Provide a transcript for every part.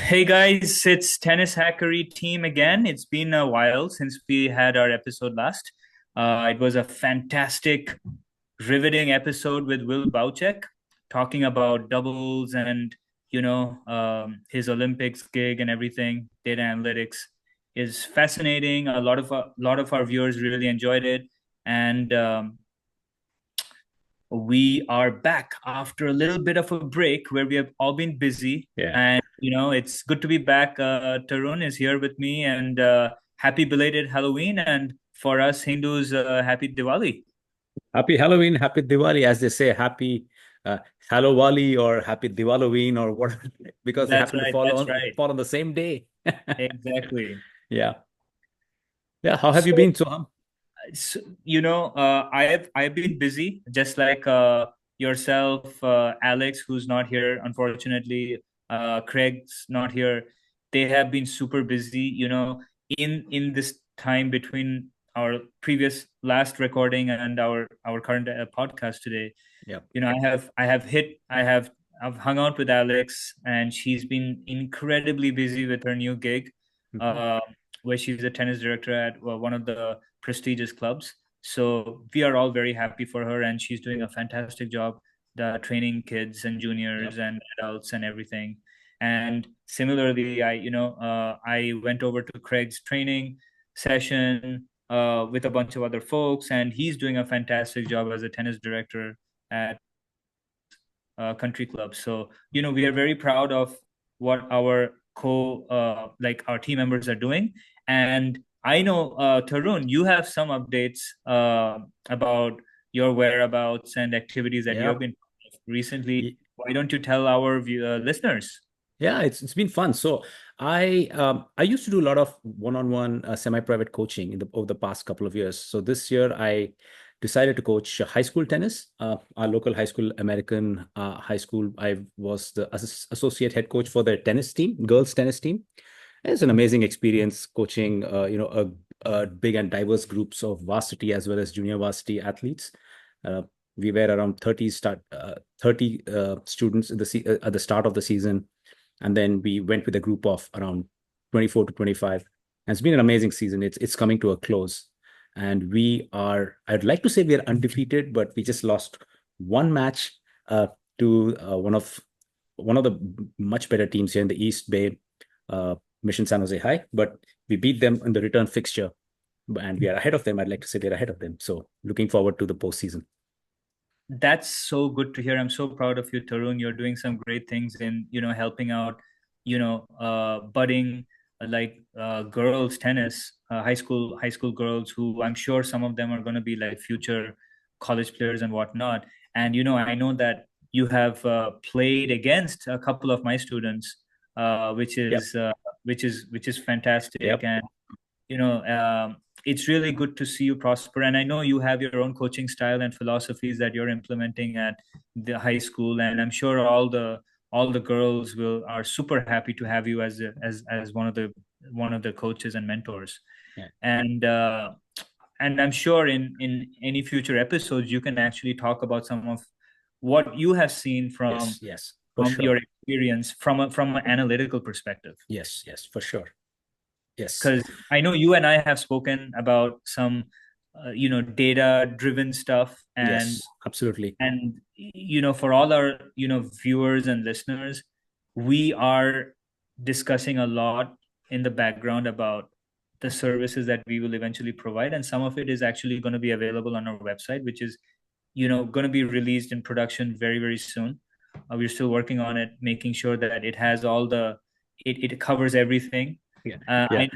Hey guys, it's Tennishackery team again. It's been a while since we had our episode last. It was a fantastic, riveting episode with Will Bauchek talking about doubles and his Olympics gig and everything. Data analytics is fascinating. A lot of our viewers really enjoyed it, and we are back after a little bit of a break where we have all been busy. Yeah. And, it's good to be back. Tarun is here with me, and happy belated Halloween. And for us Hindus, happy Diwali. Happy Halloween, happy Diwali, as they say, happy uh, Hallowali or happy Diwaloween or what, because they That's happen to right. That's right. fall on the same day. Exactly. Yeah. Yeah. How have you So, been, Soham? I've been busy, just like yourself, Alex, who's not here, unfortunately. Craig's not here. They have been super busy. In this time between our previous last recording and our current podcast today. Yeah. I've hung out with Alex, and she's been incredibly busy with her new gig, Mhm. uh, where she's a tennis director at one of the prestigious clubs. So we are all very happy for her, and she's doing a fantastic job, training kids and Yeah. juniors and adults and everything. And similarly, I went over to Craig's training session with a bunch of other folks, and he's doing a fantastic job as a tennis director at country clubs. So, we are very proud of what our like our team members are doing. And I know, Tarun, you have some updates about your whereabouts and activities that you have Yeah. been recently. Y- Why don't you tell our listeners? Yeah, it's been fun. So I used to do a lot of one-on-one semi-private coaching over the past couple of years. So this year I decided to coach high school tennis, our local high school, American high school. I was the associate head coach for the tennis team, girls tennis team. It's an amazing experience coaching, a big and diverse groups of varsity as well as junior varsity athletes. Uh, we were around 30 students at the start of the season, and then we went with a group of around 24 to 25. And it's been an amazing season. It's coming to a close, and I'd like to say we are undefeated, but we just lost one match to one of the much better teams here in the East Bay, Mission San Jose High, but we beat them in the return fixture, and we are ahead of them. I'd like to say we're ahead of them. So looking forward to the postseason. That's so good to hear. I'm so proud of you, Tarun. You're doing some great things in, helping out, budding girls tennis, high school girls who I'm sure some of them are going to be like future college players and whatnot. And, I know that you have played against a couple of my students, which Yep. is which is fantastic. Yep. And it's really good to see you prosper. And I know you have your own coaching style and philosophies that you're implementing at the high school. And I'm sure all the girls will are super happy to have you as one of the coaches and mentors. Yeah. And I'm sure in any future episodes you can actually talk about some of what you have seen from Yes. Yes. For from sure. your experience from an analytical perspective. Yes. Yes. For sure. Yes. Because I know you and I have spoken about some, data driven stuff, and Yes. Absolutely. for all our viewers and listeners, we are discussing a lot in the background about the services that we will eventually provide, and some of it is actually going to be available on our website, which is going to be released in production very, very soon. We're still working on it, making sure that it covers everything. Yeah. uh, Yeah. I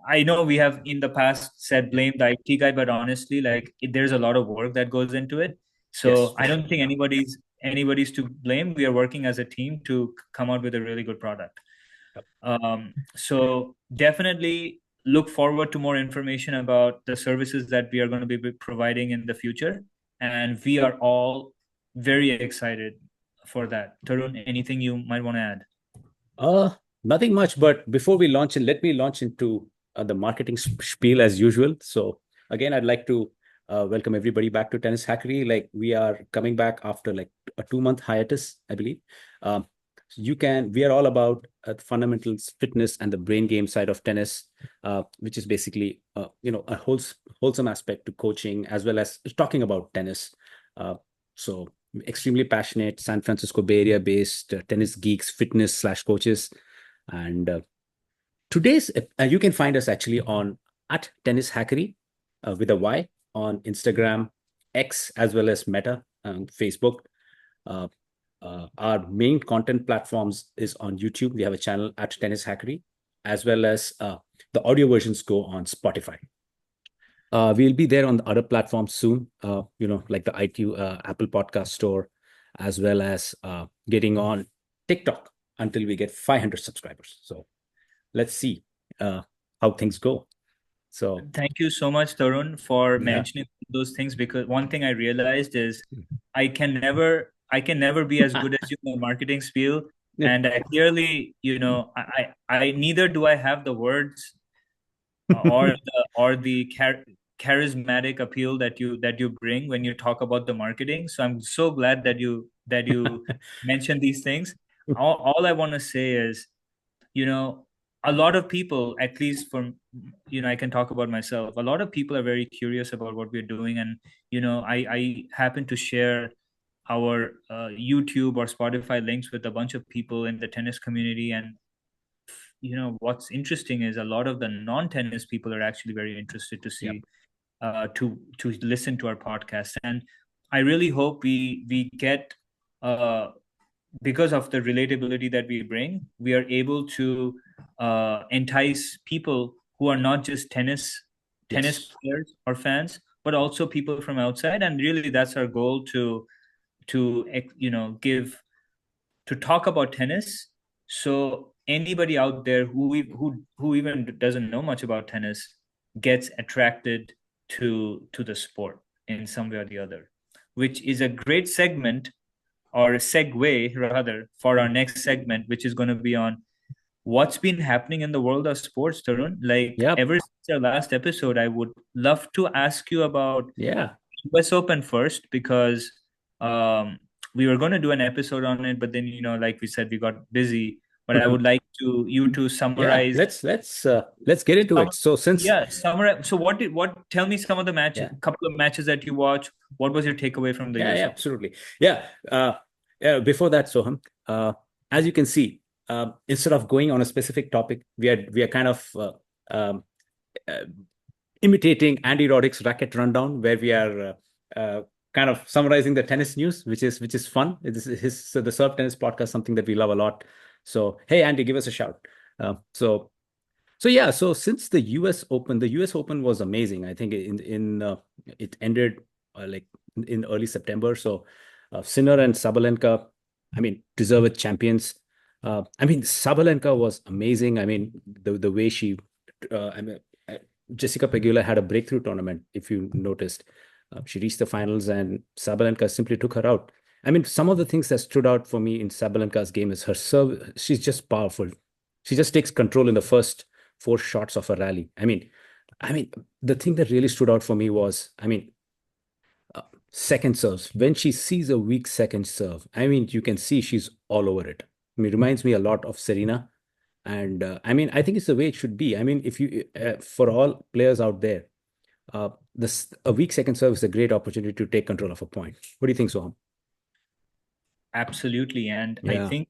I know we have in the past said blame the IT guy, but honestly, like there's a lot of work that goes into it. Yes. So For I sure. don't think anybody's to blame. We are working as a team to come out with a really good product. Yep. So definitely look forward to more information about the services that we are going to be providing in the future, and we are all very excited for that. Tarun, anything you might want to add? Uh, Nothing much, but before we launch in, let me launch into the marketing spiel as usual. So again, I'd like to welcome everybody back to Tennis Hackery. Like we are coming back after like a 2 month hiatus, I believe. Um, we are all about fundamentals, fitness, and the brain game side of tennis, which is basically, a wholesome aspect to coaching as well as talking about tennis. So extremely passionate San Francisco Bay Area based tennis geeks, fitness slash coaches. And today's, you can find us actually on at Tennishackery with a Y on Instagram, X, as well as Meta and Facebook. Uh, our main content platforms is on YouTube. We have a channel at Tennishackery, as well as the audio versions go on Spotify. We'll be there on the other platforms soon, like the iTunes, Apple Podcast Store, as well as getting on TikTok until we get 500 subscribers. So let's see how things go. So Thank you so much, Tarun, for yeah, mentioning those things, because one thing I realized is I can never be as good as you in the marketing spiel. And I clearly, I neither do I have the words or the charismatic appeal that you bring when you talk about the marketing. So I'm so glad that you mentioned these things. All I want to say is, you know, a lot of people, at least from, I can talk about myself. A lot of people are very curious about what we're doing, and I happen to share our YouTube or Spotify links with a bunch of people in the tennis community. And what's interesting is a lot of the non-tennis people are actually very interested to yep, see to listen to our podcast. And I really hope we get, because of the relatability that we bring, we are able to entice people who are not just tennis yes, players or fans, but also people from outside. And really, that's our goal, to give, to talk about tennis, so anybody out there who even doesn't know much about tennis gets attracted to the sport in some way or the other, which is a great segment, or a segue rather, for our next segment, which is going to be on what's been happening in the world of sports, Tarun. Like, yep, ever since our last episode, I would love to ask you about yeah. US Open first, because um, we were going to do an episode on it, but then, like we said, we got busy. But I would like you to Yeah, summarize. let's get into it. So since Yeah, summarize. So tell me some of the matches, yeah, couple of matches that you watched. What was your takeaway from the yeah, US Open? absolutely. Yeah. Before that, Soham, as you can see, instead of going on a specific topic, we are kind of um, uh, imitating Andy Roddick's racket rundown, where we are kind of summarizing the tennis news, which is fun. This is the Serve Tennis podcast, something that we love a lot. So hey, Andy, give us a shout. So yeah, so since the US Open was amazing. I think it ended like in early September. So Sinner and Sabalenka, I mean, deserved champions. I mean, Sabalenka was amazing. I mean, the way I mean, uh, Jessica Pegula had a breakthrough tournament. If you noticed, she reached the finals, and Sabalenka simply took her out. I mean, some of the things that stood out for me in Sabalenka's game is her serve. She's just powerful. She just takes control in the first four shots of a rally. I mean, the thing that really stood out for me was, uh, second serves. When she sees a weak second serve, I mean, you can see she's all over it. I mean, it reminds me a lot of Serena. And I mean, I think it's the way it should be. I mean, if you, for all players out there, this a weak second serve is a great opportunity to take control of a point. What do you think, Soham? Absolutely. And I Yeah, think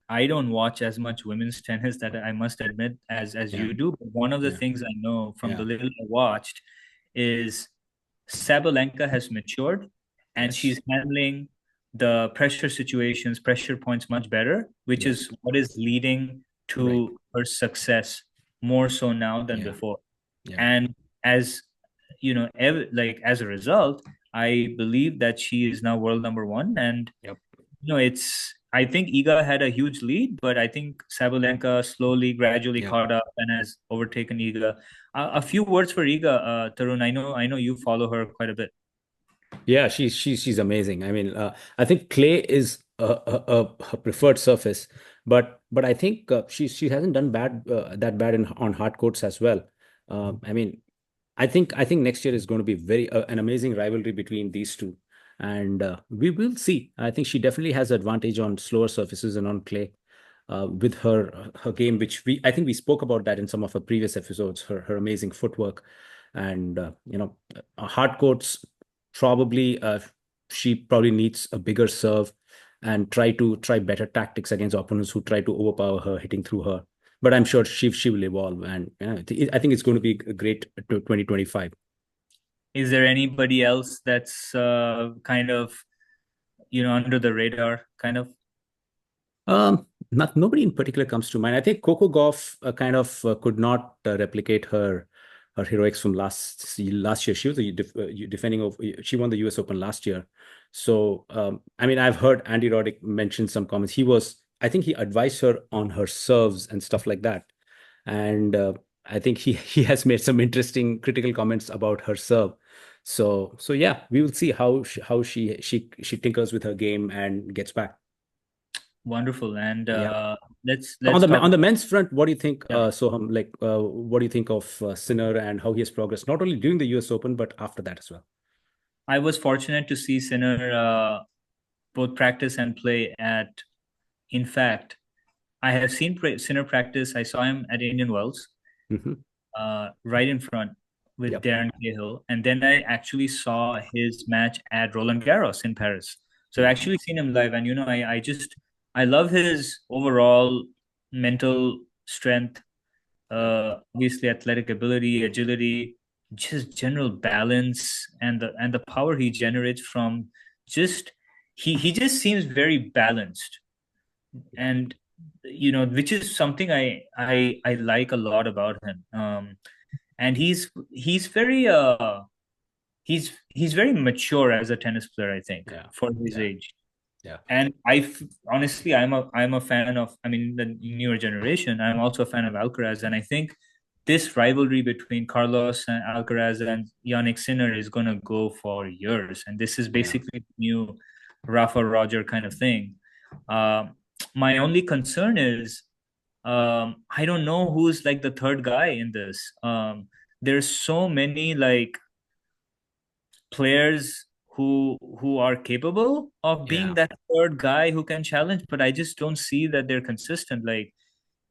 I don't watch as much women's tennis, that I must admit, as yeah, you do. But one of the yeah, things I know from the yeah. little I watched is Sabalenka has matured, and she's Yes, handling the pressure situations, pressure points much better, which yes, is what is leading right. to her success more so now than Yeah, before. yeah, And as as a result, I believe that she is now world number one. And yep, it's, I think Iga had a huge lead, but I think Sabalenka slowly, gradually yep. caught up and has overtaken Iga. A few words for Iga, Tarun. I know you follow her quite a bit. Yeah, she's amazing. I mean, I think clay is a preferred surface, but I think she hasn't done that bad on hard courts as well. I mean, I think next year is going to be very an amazing rivalry between these two. and we will see. I think she definitely has advantage on slower surfaces and on clay with her game, which I think we spoke about that in some of her previous episodes. Her amazing footwork, and hard courts probably she probably needs a bigger serve and try better tactics against opponents who try to overpower her, hitting through her. But I'm sure she will evolve, and I think it's going to be a great 2025. Is there anybody else that's kind of, under the radar, kind of? Not nobody in particular comes to mind. I think Coco Gauff kind of could not replicate her heroics from last year. She was defending of she won the U.S. Open last year. So I mean, I've heard Andy Roddick mention some comments. I think he advised her on her serves and stuff like that. And I think he has made some interesting critical comments about her serve. So yeah, we will see how she tinkers with her game and gets back. Wonderful. And Yeah. let's talk. On the men's front, what do you think, Yeah. Soham? Like, what do you think of Sinner and how he has progressed, not only during the U.S. Open but after that as well? I was fortunate to see Sinner both practice and play at. In fact, I have seen Sinner practice. I saw him at Indian Wells, Hmm. right in front with Yep. Darren Cahill, and then I actually saw his match at Roland Garros in Paris. So I Mhm. actually seen him live, and I love his overall mental strength, Yep. obviously athletic ability, agility, just general balance, and the power he generates from just he just seems very balanced, and which is something I like a lot about him. And he's very he's very mature as a tennis player, I think, Yeah. for his Yeah. age. Yeah. And honestly, I'm a fan of, I mean, the newer generation. I'm also a fan of Alcaraz, and I think this rivalry between Carlos and Alcaraz and Yannick Sinner is gonna go for years, and this is Yeah. basically the new Rafa Roger kind of thing. My only concern is, I don't know who's like the third guy in this. There's so many like players who are capable of being Yeah. that third guy who can challenge, but I just don't see that they're consistent. Like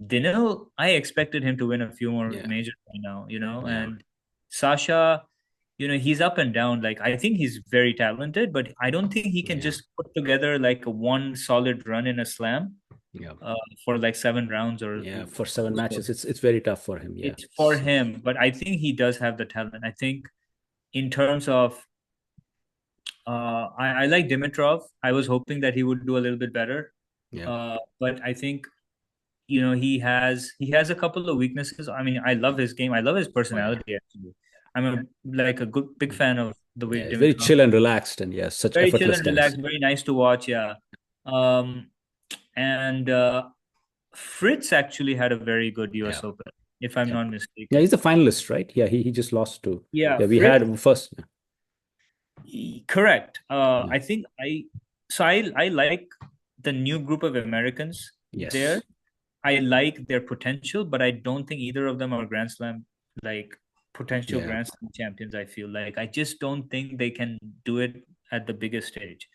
Dinil, I expected him to win a few more Yeah. majors by now, Yeah. and Sasha, he's up and down. Like I think he's very talented, but I don't think he can Yeah. just put together like a one solid run in a slam Yeah. for like 7 rounds or Yeah. For 7 matches, so. it's very tough for him. Yeah. It's for him, but I think he does have the talent. I think in terms of I like Dimitrov. I was hoping that he would do a little bit better. Yeah. But I think he has a couple of weaknesses. I mean, I love his game. I love his Oh yeah. personality actually. I'm a good big fan of the way Yeah. It's very Dimitrov. chill and relaxed, and yeah, such Very chill effortless and tennis. relaxed, very nice to watch, yeah. Um and Fritz actually had a very good Yeah. US Open, if I'm Yeah. not Yeah. mistaken. He's the finalist, right? Yeah. He just lost to. Yeah, Yeah. We Fritz, had first. correct. Yeah. I think I like the new group of Americans there. Yes. I like their potential, but I don't think either of them are Grand Slam like potential Yeah. Grand Slam champions. I feel like I just don't think they can do it at the biggest stage.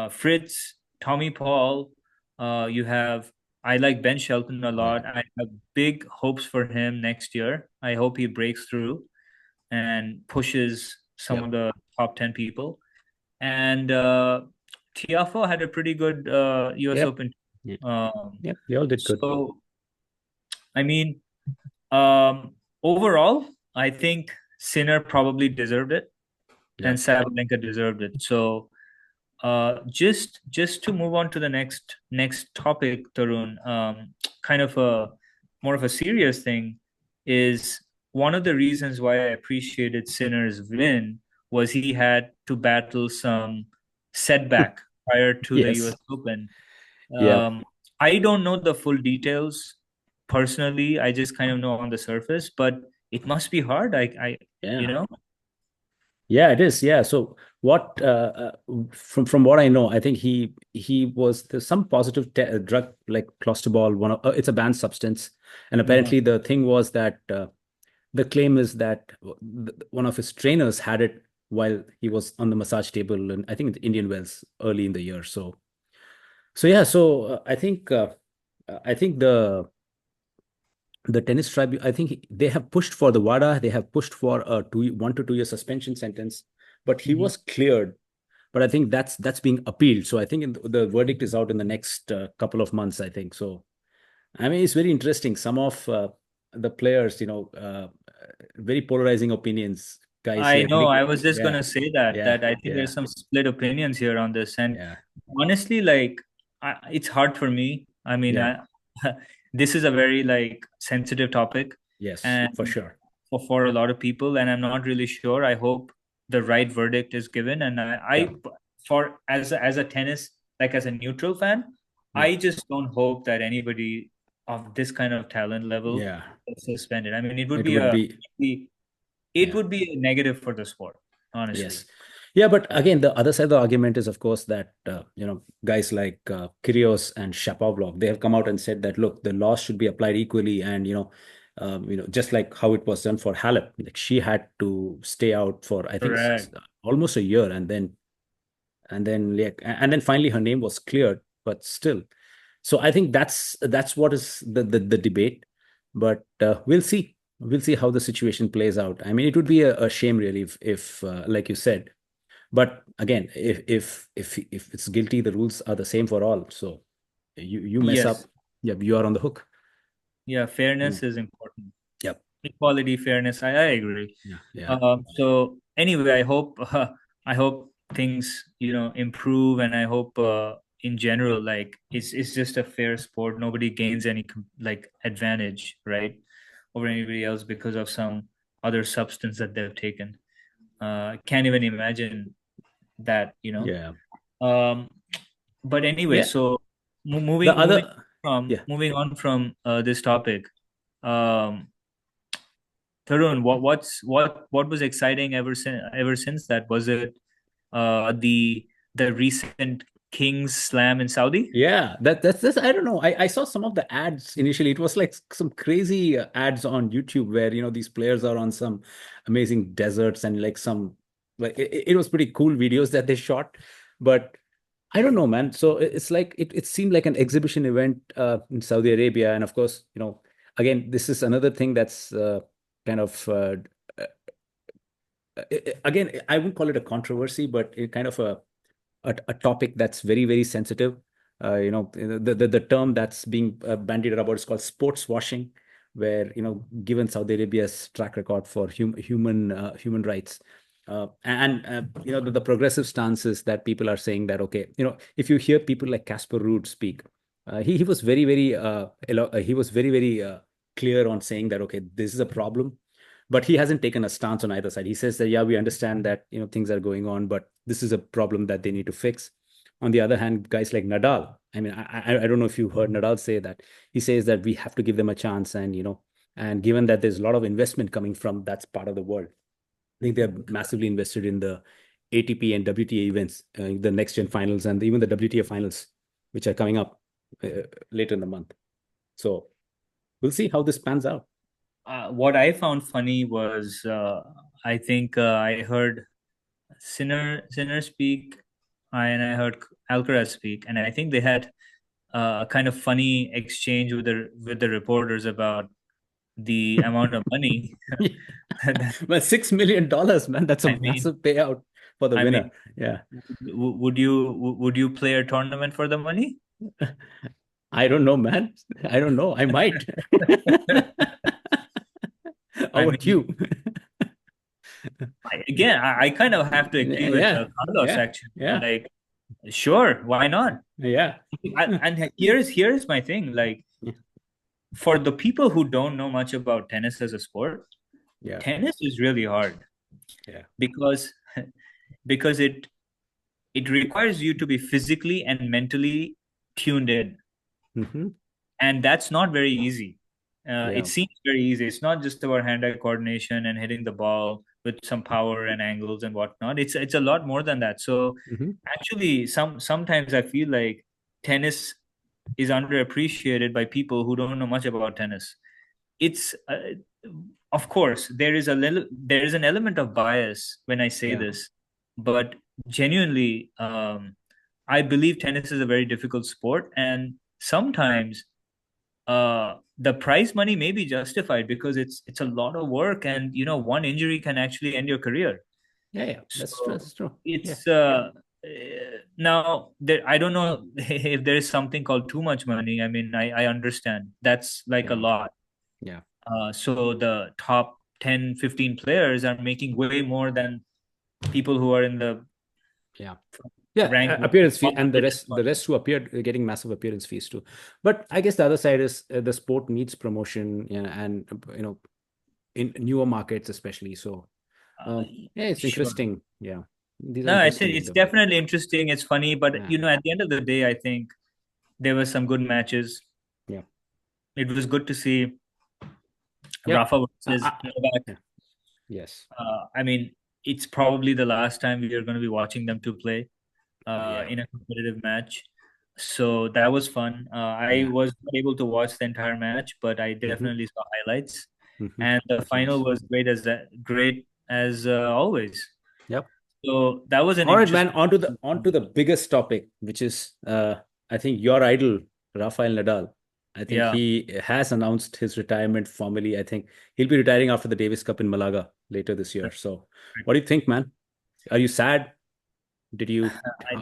Fritz, Tommy Paul, you have. I like Ben Shelton a Oh yeah. lot. I have big hopes for him next year. I hope he breaks through and pushes some Yep. of the top 10 people. And Tiafo had a pretty good US Yep. Open. Yeah. Um, Yep. They all did good. so, I mean, overall, I think Sinner probably deserved it and Yep. Sabalenka deserved it. So, just to move on to the next topic, Tarun, kind of a more of a serious thing is one of the reasons why I appreciated Sinner's win was he had to battle some setback prior to the Yes. US Open. Yep. Um, I don't know the full details personally. I just kind of know on the surface, but it must be hard. I you Yeah. know, Yeah, it is. Yeah. So what from what I know, I think there's some positive drug like clostebol. It's a banned substance, and uh, apparently the thing was that the claim is that one of his trainers had it while he was on the massage table, and I think in the Indian Wells early in the year. So yeah, I think the tennis tribe, I think they have pushed for the WADA, they have pushed for a 1 to 2 year suspension sentence, but he Mhm. was cleared. But I think that's being appealed. So I think the verdict is out in the next couple of months, I think. So I mean, it's very interesting. Some of the players, very polarizing opinions. Guys I like know. Nick, I was just yeah, gonna say that yeah, I think yeah, there's some split opinions here on this, and yeah, honestly, like, it's hard for me. I mean, yeah. this is a very like sensitive topic, Yes, and for sure. for a lot of people, and I'm not really sure. I hope the right verdict is given, and Yeah, for as a tennis, like as a neutral fan, yeah, I just don't hope that anybody of this kind of talent level yeah. is suspended. I mean, it would It be would be, it yeah. would be a negative for the sport, Yes. honestly. Yeah, but again, the other side of the argument is, of course, that guys like Kyrgios and Shapovalov, they have come out and said that look, the laws should be applied equally, and just like how it was done for Halep, like she had to stay out for I think Correct. almost a year, and then finally her name was cleared, but still. So I think that's what is the debate, but we'll see how the situation plays out. I mean, it would be a shame really if like you said, but again, if it's guilty, the rules are the same for all. So you mess Yes. up, yeah, you are on the hook. Yeah, Mm. fairness is important. Yep. Equality, fairness. I agree. Yeah. Yeah. So anyway, I hope things improve, and I hope in general, like, it's just a fair sport. Nobody gains any like advantage, right, over anybody else because of some other substance that they've taken. Can't even imagine that. Yeah. Um, but anyway, Yeah. so The other, yeah. moving on from this topic, um, Tarun, what was exciting ever since that? Was it the recent Kings Slam in Saudi? Yeah, that's I don't know. I saw some of the ads initially. It was like some crazy ads on YouTube where these players are on some amazing deserts and like some like it was pretty cool videos that they shot. But I don't know, man. So it's like it seemed like an exhibition event in Saudi Arabia, and of course, again, this is another thing that's kind of again, I wouldn't call it a controversy, but it kind of a topic that's very very sensitive. The term that's being bandied about is called sports washing, where given Saudi Arabia's track record for human rights, the progressive stances that people are saying that okay, if you hear people like Casper Ruud speak, he was very very he was very very clear on saying that okay, this is a problem, but he hasn't taken a stance on either side. He says that yeah, we understand that things are going on, but this is a problem that they need to fix. On the other hand, guys like Nadal, I mean, I don't know if you heard Nadal say that. He says that we have to give them a chance, and and given that there's a lot of investment coming from that part of the world, I think they're massively invested in the ATP and WTA events, the next gen finals, and even the WTA finals, which are coming up later in the month. So we'll see how this pans out. What I found funny was I think I heard Sinner speak, and I heard Alcaraz speak, and I think they had a kind of funny exchange with the reporters about the amount of money. Well, $6 million, man, that's a I mean, massive payout for the I winner. mean, Yeah. would you play a tournament for the money? I don't know, man. I don't know. I might. How I about mean, you? I kind of have to agree with Yeah. Carlos Yeah. actually. Yeah. Like, sure, why not? Yeah. And here's my thing. Like, for the people who don't know much about tennis as a sport, Yeah. tennis is really hard Yeah. because it requires you to be physically and mentally tuned in, Hmm. and that's not very easy. It Yeah. seems very easy. It's not just about hand-eye coordination and hitting the ball with some power and angles and whatnot. It's a lot more than that. So Hmm. actually, sometimes I feel like tennis is underappreciated by people who don't know much about tennis. it's of course there is an element of bias when I say Yeah. this, but genuinely, I believe tennis is a very difficult sport, and sometimes the prize money may be justified because it's a lot of work, and one injury can actually end your career. Yeah. Yeah. That's true. So That's true. Yeah. it's now there. I don't know if there is something called too much money. I mean, I understand that's like a Yeah. lot. Yeah. So the top 10, 15 players are making way more than people who are in the Yeah. Yeah, rank appearance fee, and 100 and the rest who appeared getting massive appearance fees too. But I guess the other side is the sport needs promotion, and in newer markets especially. So uh, yeah, it's sure. interesting. Yeah, these are No, interesting it's developments. definitely interesting. It's funny, but Yeah, at the end of the day, I think there were some good matches. yeah, It was good to see yeah. Rafa Uh, versus uh, Novak. yeah. Yes. I mean, it's probably the last time we are going to be watching them to play Yeah, in a competitive match. So that was fun. I yeah. was not able to watch the entire match, but I Mm-hmm. definitely saw highlights. Mm-hmm. And the final Yes. was great as always. Yep. So that was an All right, man. interesting. On to the biggest topic, which is I think your idol, Rafael Nadal. I think Yeah, he has announced his retirement formally. I think he'll be retiring after the Davis Cup in Malaga later this year. So, what do you think, man? Are you sad? Did you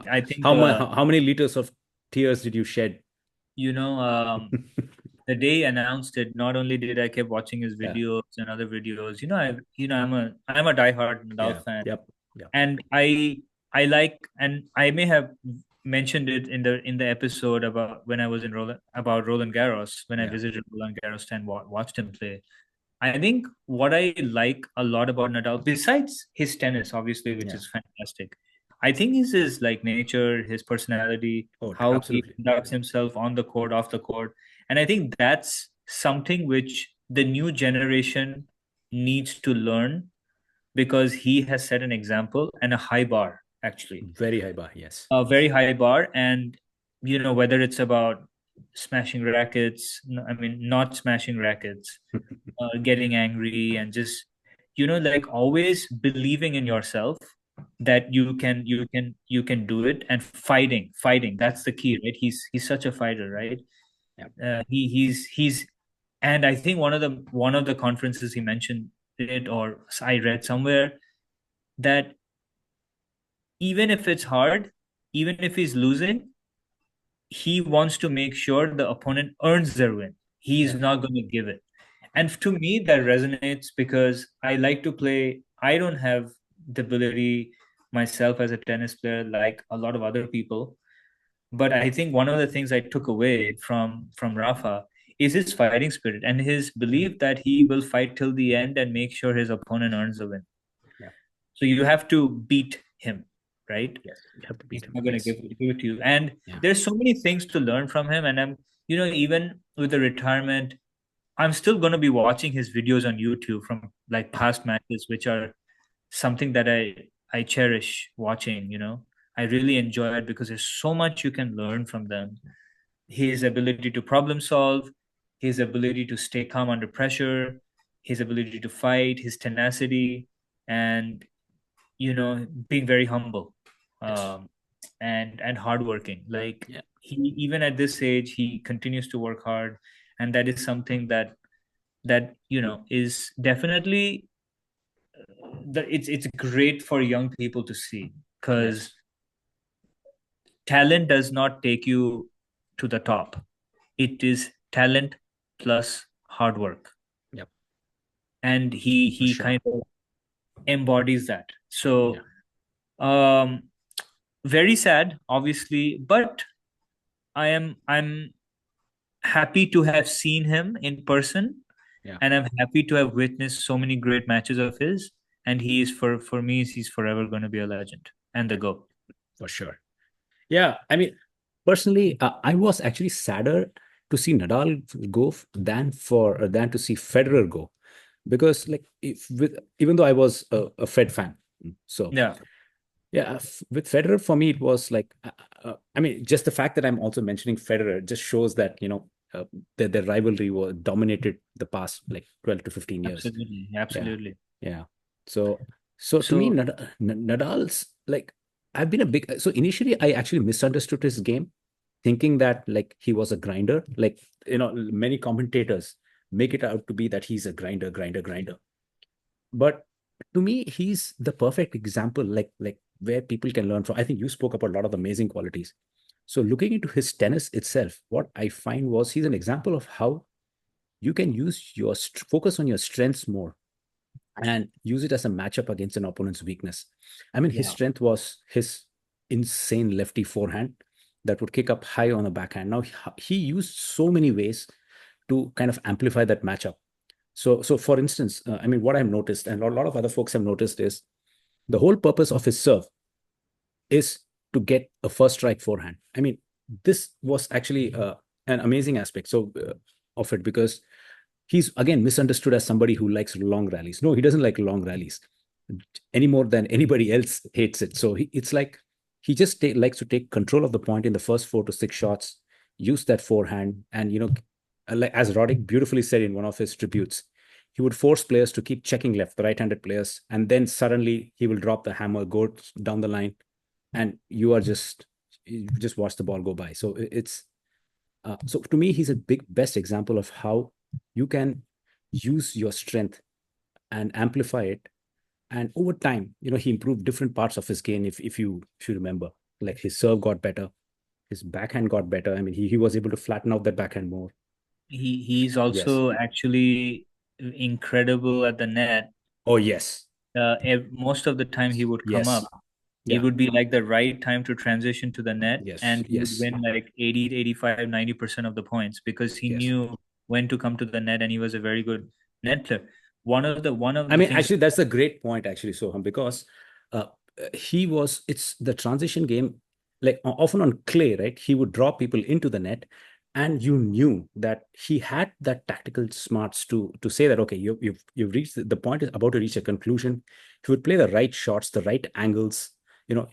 I think how many liters of tears did you shed? you know the day he announced it, not only did I keep watching his Yeah, videos and other videos, I'm a diehard Nadal yeah, fan, yep, yep, and I like, and I may have mentioned it in the episode about when I was in Roland Garros, when I yeah, visited Roland Garros and watched him play. I think what I like a lot about Nadal, besides his tennis, obviously, which yeah. is fantastic, I think is his like nature, his personality, Oh, how he absolutely. conducts himself on the court, off the court, and I think that's something which the new generation needs to learn because he has set an example and a high bar, actually, Very high bar. Yes. a very high bar. And whether it's about smashing rackets, I mean, not smashing rackets, getting angry, and just like always believing in yourself that you can do it, and fighting, that's the key, right? He's such a fighter, right? Yeah. He's and I think one of the conferences he mentioned it, or I read somewhere that even if it's hard, even if he's losing, he wants to make sure the opponent earns their win. He's Yeah. not going to give it. And to me, that resonates because I like to play. I don't have the ability myself as a tennis player like a lot of other people. But I think one of the things I took away from Rafa is his fighting spirit and his belief that he will fight till the end and make sure his opponent earns a win. Yeah. So you have to beat him, right? Yes. You have to He's beat him. not going to Yes. give it to you. And Yeah. there's so many things to learn from him. And even with the retirement, I'm still going to be watching his videos on YouTube from like past matches, which are something that I cherish watching. I really enjoy it because there's so much you can learn from them. His ability to problem solve, his ability to stay calm under pressure, his ability to fight, his tenacity, and being very humble, Yes. um, and hardworking. Like Yeah. he, even at this age, he continues to work hard, and that is something that is definitely it's great for young people to see, because Yes. talent does not take you to the top. It is talent plus hard work, Yep. and he For he sure. kind of embodies that. Yeah. So um very sad, obviously, but I'm happy to have seen him in person, Yeah. and I'm happy to have witnessed so many great matches of his. And he is, for me, he's forever going to be a legend and the GOAT. For sure. Yeah, I mean, personally, I was actually sadder to see Nadal go than to see Federer go, because like if with even though I was a Fed fan, so Yeah, yeah, with Federer for me it was like I mean, just the fact that I'm also mentioning Federer just shows that their rivalry was dominated the past like 12 to 15 years. Absolutely, Yeah, absolutely. yeah. So to me, So Nadal's like I've been a big. So initially, I actually misunderstood his game, thinking that like he was a grinder. Like many commentators make it out to be that he's a grinder, grinder, grinder. But to me, he's the perfect example, like where people can learn from. I think you spoke about a lot of amazing qualities. So looking into his tennis itself, what I find was he's an example of how you can use your focus on your strengths more and use it as a matchup against an opponent's weakness. I mean, his yeah, strength was his insane lefty forehand that would kick up high on a backhand. Now he used so many ways to kind of amplify that matchup. So for instance, I mean, what I've noticed, and a lot of other folks have noticed, is the whole purpose of his serve is to get a first strike forehand. I mean, this was actually an amazing aspect of it, because he's again misunderstood as somebody who likes long rallies. No, he doesn't like long rallies any more than anybody else hates it. So it's like he just likes to take control of the point in the first 4 to 6 shots, use that forehand, and like as Roddick beautifully said in one of his tributes, he would force players to keep checking left, the right-handed players, and then suddenly he will drop the hammer, go down the line, and you just watch the ball go by. So it's so to me, he's a big best example of how you can use your strength and amplify it. And over time, he improved different parts of his game. If you remember, like his serve got better, his backhand got better. I mean, he was able to flatten out that backhand more. he's Yes. also actually incredible at the net. Oh yes. Most of the time he would come Yes. up, it Yeah. would be like the right time to transition to the net, Yes. and he would Yes. win like 80 to 85 90% of the points because he Yes. knew when to come to the net, and he was a very good net player. One of I the mean, things. actually, that's a great point, actually, Soham, because uh, it's the transition game, like often on clay, right? He would draw people into the net, and you knew that he had that tactical smarts to say that, okay, you've reached the point is about to reach a conclusion. He would play the right shots, the right angles.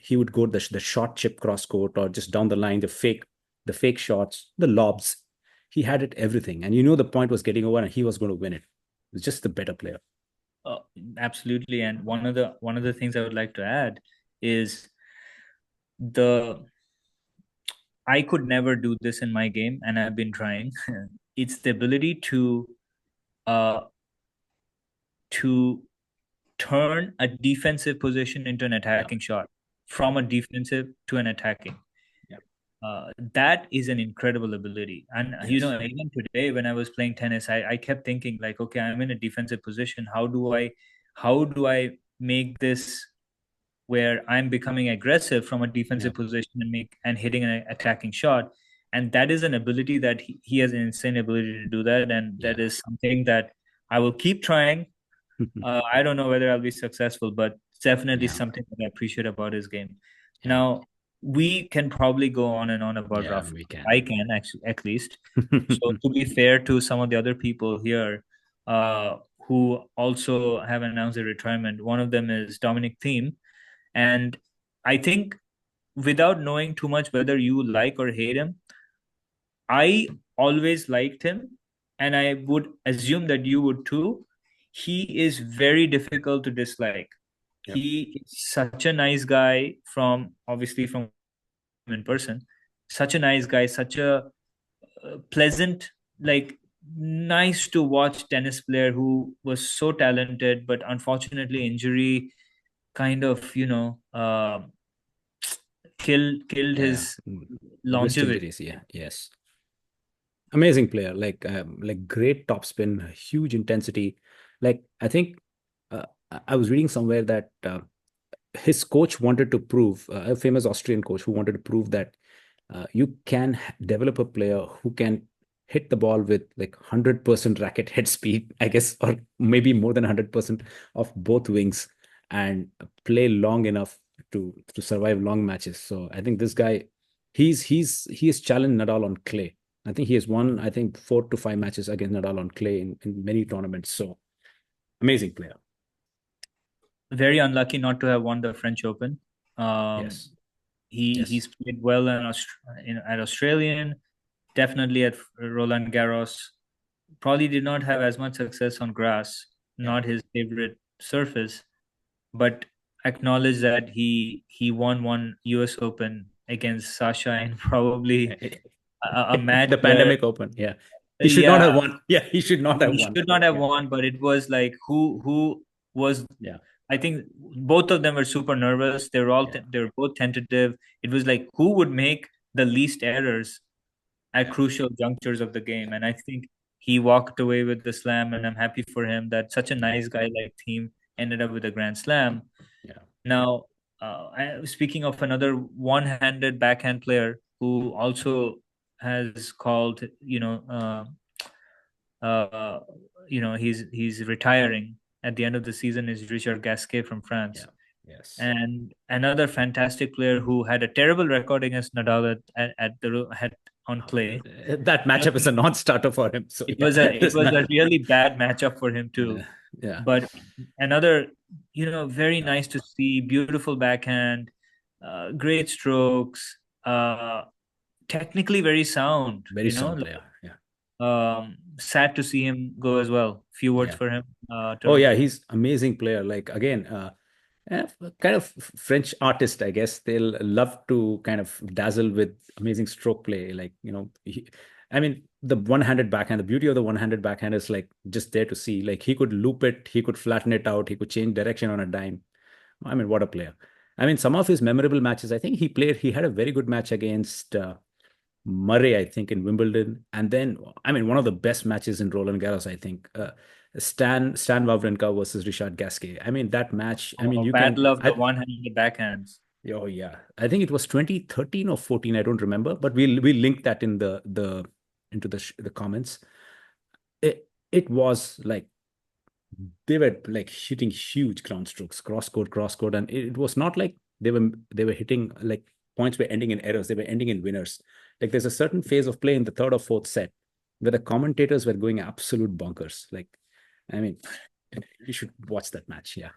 He would go the short chip cross court or just down the line, the fake shots, the lobs. He had it everything, and the point was getting over, and he was going to win it. He was just the better player. uh, Absolutely, and one of the things I would like to add is the I could never do this in my game, and I've been trying. It's the ability uh to turn a defensive position into an Yeah. attacking shot, from a defensive to an attacking. Yeah. That is an incredible ability. And Yes. even today when I was playing tennis, I kept thinking like, okay, I'm in a defensive position. How do I make this where I'm becoming aggressive from a Yeah. defensive position and hitting an attacking shot? And that is an ability that he has an insane ability to do that, and that Yeah. is something that I will keep trying. I don't know whether I'll be successful, but it's definitely Yeah. something that I appreciate about his game. Yeah. Now, we can probably go on and on about Yeah. Rafa. We I can. can actually, at least. So, to be fair to some of the other people here, who also have announced their retirement, one of them is Dominic Thiem, and I think, without knowing too much whether you like or hate him, I always liked him, and I would assume that you would too. He is very difficult to dislike. Yep. He is such a nice guy, from obviously from in person. Such a nice guy, such a pleasant, like nice to watch tennis player who was so talented, but unfortunately injury kind of killed Yeah. his Wrist longevity. injuries. Yeah. Yes. Amazing player. Like great topspin, huge intensity. Like I think I was reading somewhere that his coach wanted to prove, a famous Austrian coach who wanted to prove that you can develop a player who can hit the ball with like 100% racket head speed, I guess, or maybe more than 100% of both wings, and play long enough to survive long matches. So I think this guy, he has challenged Nadal on clay. I think he has won, I think, 4 to 5 matches against Nadal on clay in many tournaments. So amazing player. Very unlucky not to have won the French Open. Um, Yes. he Yes. he's played well at Australian. definitely at Roland Garros. Probably did not have as much success on grass, Yeah. not his favorite surface, but acknowledge that he won one US Open against Sasha in probably a match The where, pandemic open. Yeah. He should not yeah, have won. Yeah, he should not have he won should that not one. have Yeah. won, but it was like who was, Yeah. I think both of them were super nervous. They were all Yeah. they were both tentative. It was like who would make the least errors at Yeah. crucial junctures of the game. And I think he walked away with the slam, and I'm happy for him that such a nice guy like Thiem ended up with a grand slam. Yeah. Now, speaking of another one-handed backhand player who also has called, uh, he's retiring at the end of the season is Richard Gasquet from Yeah. France. Yes. And another fantastic player who had a terrible record against Nadal on clay. That matchup is a non-starter for him. So It yeah, was a it there's was not. a really bad matchup for him Yeah. too. Yeah. But another, very Yeah. nice to see, beautiful backhand, great strokes, technically very sound. Very sound player. Yeah. Sad to see him go as well. Few words Yeah. for him, Oh Tarun. yeah, he's amazing player. Like again, kind of French artist, I guess. They'll love to kind of dazzle with amazing stroke play. Like, I mean, the one-handed backhand, the beauty of the one-handed backhand is like just there to see. Like he could loop it, he could flatten it out, he could change direction on a dime. I mean, what a player. I mean, some of his memorable matches, I think he had a very good match against Murray, I think, in Wimbledon. And then, I mean, one of the best matches in Roland Garros, I think. Stan Wawrinka versus Richard Gasquet. I mean, that match, I mean, Oh, you battle can, of the one-handed backhands. oh yeah, I think it was 2013 or 14, I don't remember, but we'll link that in the into the comments. It was like they were like hitting huge ground strokes, cross court, and it was not like they were hitting like points were ending in errors, they were ending in winners. Like there's a certain phase of play in the third or fourth set where the commentators were going absolute bonkers. Like, I mean, you should watch that match. Yeah.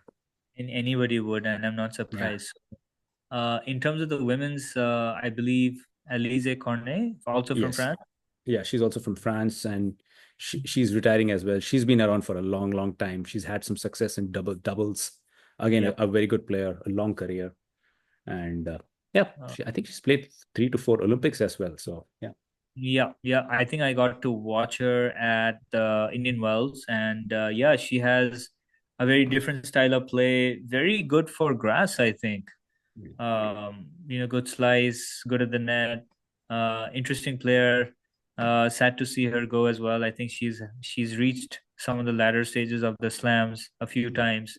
And anybody would, and I'm not Yeah. surprised. In terms of the women's, I believe Elise Cornet, also from Yes. France. Yeah, she's also from France, and she's retiring as well. She's been around for a long, long time. She's had some success in doubles. Again, Yep. a very good player, a long career, and yeah, Uh, I think she's played 3 to 4 Olympics as well. So yeah, yeah, yeah. I think I got to watch her at the Indian Wells, and yeah, she has a very different style of play. Very good for grass, I think. Good slice, good at the net. Interesting player. Sad to see her go as well. I think she's reached some of the latter stages of the slams a few times.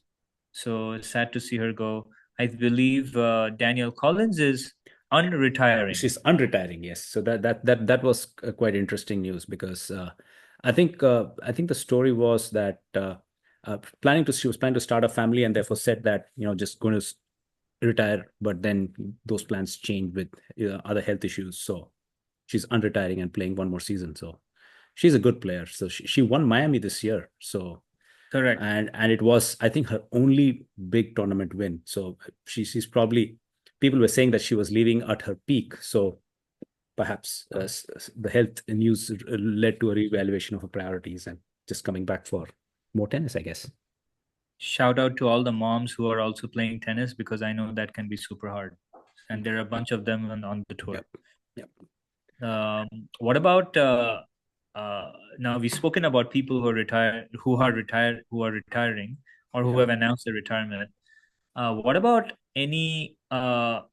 So sad to see her go. I believe Daniel Collins is unretiring. she's unretiring. Yes, so that was quite interesting news because I think the story was that she was planning to start a family and therefore said that just going to retire, but then those plans changed with other health issues. So she's unretiring and playing one more season. So she's a good player. So she won Miami this year. So Correct. and it was, I think, her only big tournament win. So she's probably, people were saying that she was leaving at her peak. So perhaps the health news led to a reevaluation of her priorities and just coming back for more tennis, I guess. Shout out to all the moms who are also playing tennis because I know that can be super hard. And there are a bunch of them on the tour. Yep. Yep. What about now? We've spoken about people who are retiring, or who Yeah. have announced their retirement. What about any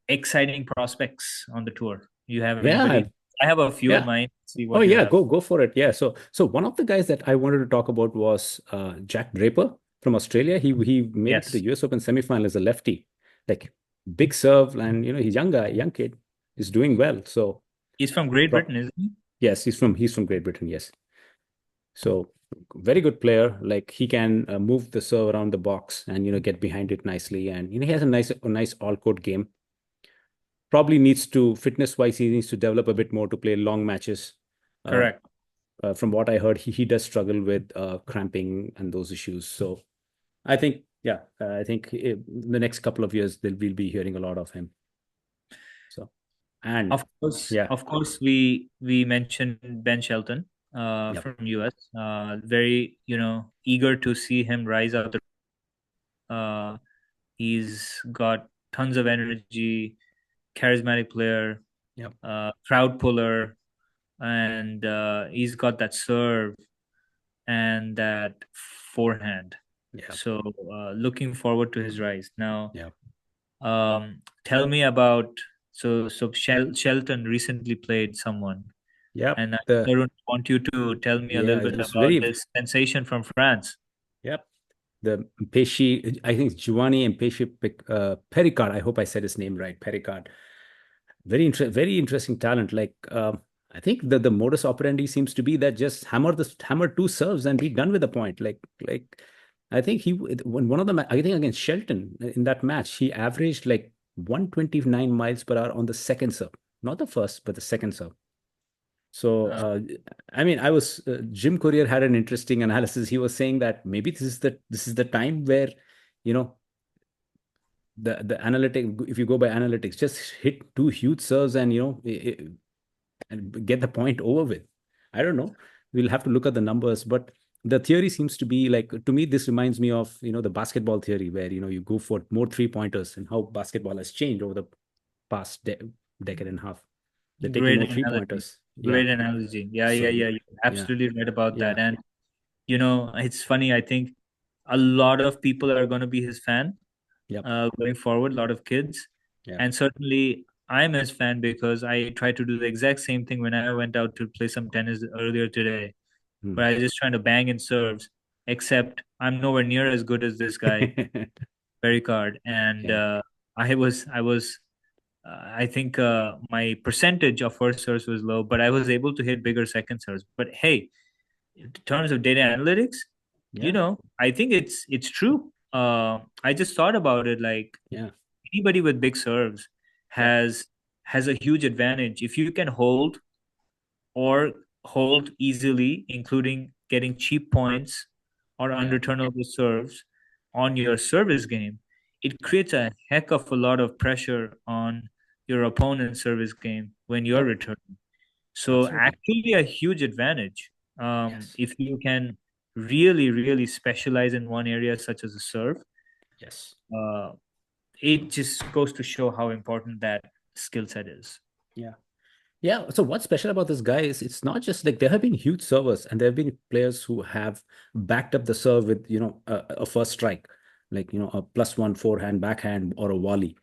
exciting prospects on the tour? You have Yeah. anybody? I have a few in Yeah. mind. See Oh what you yeah, have. go for it. Yeah. So one of the guys that I wanted to talk about was Jack Draper from Australia. He made it to the Yes, US Open semifinal as a lefty. Like big serve, and he's young guy, young kid, is doing well. So he's from Great pro- Britain, isn't he? yes, he's from Great Britain. Yes. So very good player. Like he can move the serve around the box and get behind it nicely, and he has a nice all court game. Probably needs to, fitness wise, he needs to develop a bit more to play long matches. Uh, Correct. from what I heard, he does struggle with cramping and those issues. So I think, yeah, I think in the next couple of years we'll be hearing a lot of him. So And yeah, Of course, we mentioned Ben Shelton, yep, from US. Very, eager to see him rise out. Uh, he's got tons of energy, charismatic player, yep, crowd puller, and he's got that serve and that forehand. yep, So looking forward to his rise. Now, yep, tell me about Shelton recently played someone, yep. and I The Tarun, want you to tell me a Yeah, little it bit was about very, this sensation from France. yep. The Pesci, I think it's Giovanni and Pesci Pericard. I hope I said his name right. Pericard. Very interesting talent. Like I think the modus operandi seems to be that just hammer two serves and be done with the point. Like I think he when one of the I think against Shelton in that match he averaged like 129 miles per hour on the second serve, not the first but the second serve. So, Uh, I mean, I was Jim Courier had an interesting analysis. He was saying that maybe this is the time where, you know, the analytic. If you go by analytics, just hit two huge serves and and get the point over with. I don't know. We'll have to look at the numbers, but the theory seems to be like to me. This reminds me of the basketball theory where you go for more three pointers and how basketball has changed over the past decade and a half. They're taking Great more three analogy. pointers. Yeah. Great analogy. Yeah, yeah, So yeah. You're yeah. absolutely right about Yeah. that. And it's funny. I think a lot of people are going to be his fan, Yep. going forward. A lot of kids, Yeah. and certainly I'm his fan because I tried to do the exact same thing when I went out to play some tennis earlier today, Hmm. where I was just trying to bang in serves. Except I'm nowhere near as good as this guy, Pericard, and Yeah. I think my percentage of first serves was low, but I was able to hit bigger second serves. But hey, in terms of data analytics, Yeah. I think it's true. I just thought about it. Like Yeah. anybody with big serves Yep. has has a huge advantage if you can or hold easily, including getting cheap points or Yeah. under turnover serves on your service game. It creates a heck of a lot of pressure on your opponent's service game when you're Yep. returning. So Absolutely. actually a huge advantage, Yes. if you can really, really specialize in one area such as a serve. Yes. Uh, it just goes to show how important that skill set is. Yeah. Yeah. So what's special about this guy is it's not just like there have been huge servers and there have been players who have backed up the serve with, a first strike, like, a plus one forehand, backhand, or a volley.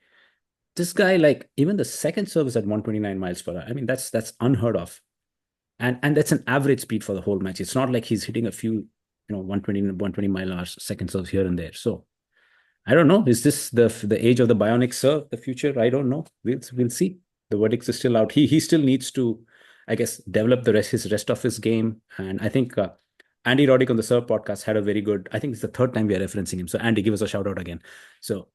This guy, like even the second serve is at 129 miles per hour. I mean, that's unheard of. And that's an average speed for the whole match. It's not like he's hitting a few, 120 mile hours second serves here and there. So I don't know. Is this the age of the bionic serve, the future? I don't know. We'll see. The verdicts is still out. He still needs to, I guess, develop his rest of his game. And I think Andy Roddick on the Serve podcast had a very good. I think it's the third time we are referencing him. So Andy, give us a shout out again. So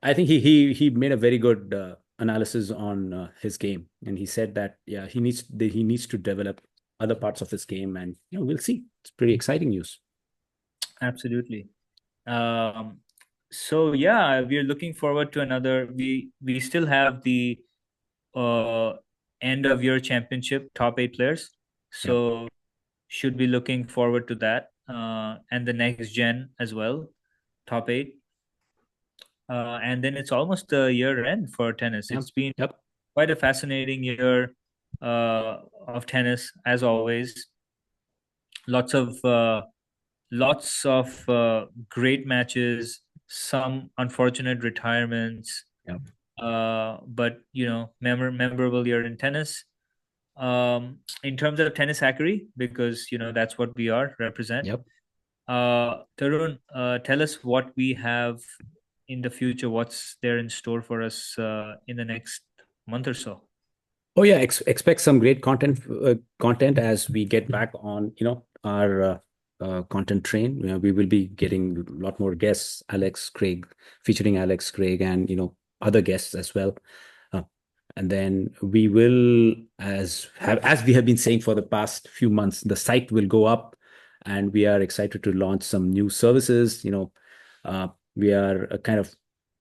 I think he made a very good analysis on his game, and he said that yeah, he needs to develop other parts of his game, and we'll see. It's pretty exciting news. Absolutely. Um, so yeah, we're looking forward to another. We still have the uh, end of year championship top eight players. Yep. So should be looking forward to that, and the next gen as well, top eight. And then it's almost the year end for tennis. Yep. It's been Yep. quite a fascinating year of tennis, as always. Lots of great matches, some unfortunate retirements, Yep. but memorable year in tennis. In terms of Tennishackery, because that's what we are represent. Yep. Tarun, tell us what we have in the future. What's there in store for us in the next month or so? Oh yeah, expect some great content as we get back on, our content train. We will be getting a lot more guests, featuring Alex Craig, and other guests as well. Uh, and then we will, as we have been saying for the past few months, the site will go up, and we are excited to launch some new services. We are kind of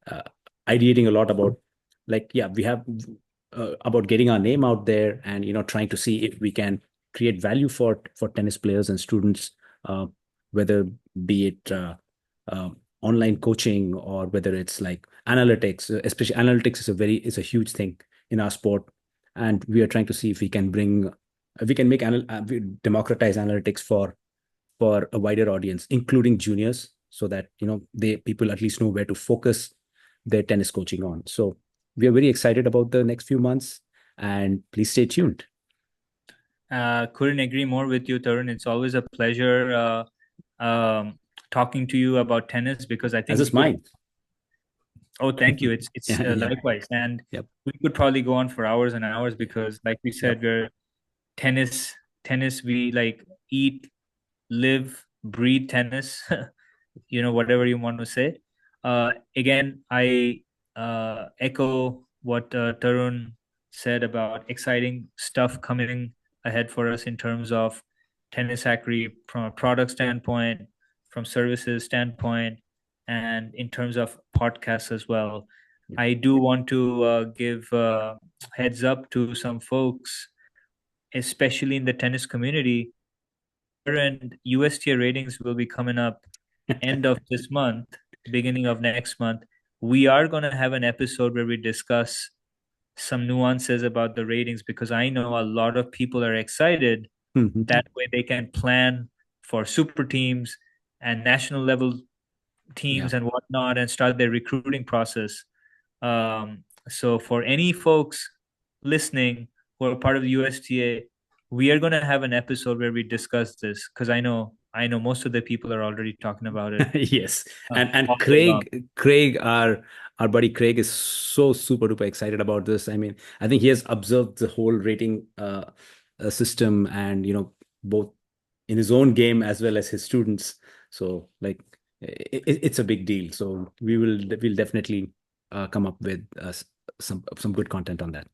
uh, ideating a lot about, like, yeah, we have about getting our name out there, and trying to see if we can create value for tennis players and students, uh, whether be it online coaching, or whether it's like analytics. Especially analytics is a huge thing in our sport, and we are trying to see if we can democratize analytics for a wider audience, including juniors, so that people at least know where to focus their tennis coaching on. So we are very excited about the next few months, and please stay tuned. Couldn't agree more with you, Tarun. It's always a pleasure talking to you about tennis, because I As think we is could. mine. Oh, thank you. It's Yeah, yeah. likewise, and Yep. we could probably go on for hours and hours, because, like we Yep. said, we're tennis. Tennis. We like eat, live, breathe tennis. Whatever you want to say. Again, I echo what Tarun said about exciting stuff coming ahead for us in terms of Tennishackery from a product standpoint, from services standpoint, and in terms of podcasts as well. Yep. I do want to give heads up to some folks, especially in the tennis community. And USTA ratings will be coming up end of this month, beginning of next month. We are going to have an episode where we discuss some nuances about the ratings, because I know a lot of people are excited. That way they can plan for super teams and national level Yeah. teams and whatnot, and start their recruiting process. So for any folks listening who are part of the USTA, we are going to have an episode where we discuss this, because I know most of the people are already talking about it Yes. And all day long. Craig, our buddy Craig, is so super duper excited about this. I mean, I think he has observed the whole rating system, and both in his own game as well as his students. So like it's a big deal. So we'll definitely come up with some good content on that.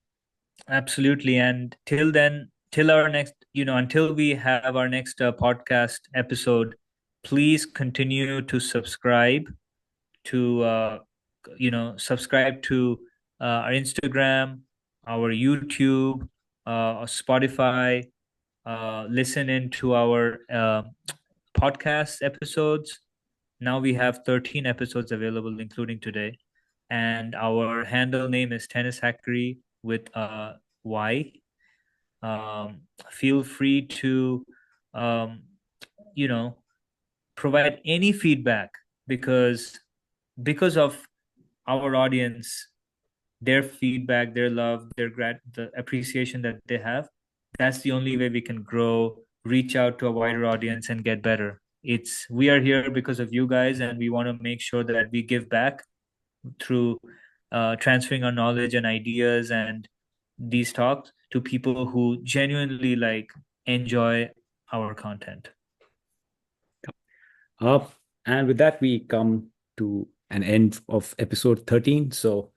Absolutely. And till then, till our next, until we have our next podcast episode, please continue to subscribe to our Instagram, our YouTube, Spotify, listen into our podcast episodes. Now we have 13 episodes available, including today. And our handle name is Tennishackery with Y. Feel free to, um, you know, provide any feedback, because of our audience, their feedback, their love, the appreciation that they have. That's the only way we can grow, reach out to a wider audience, and get better. We are here because of you guys, and we want to make sure that we give back through transferring our knowledge and ideas and these talks to people who genuinely enjoy our content. Uh, and with that, we come to an end of episode 13. So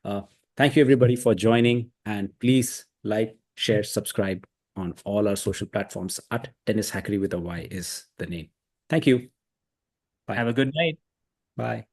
uh, thank you everybody for joining, and please like, share, subscribe on all our social platforms. At Tennis Hackery with a Y is the name. Thank you. Bye. Have a good night. Bye.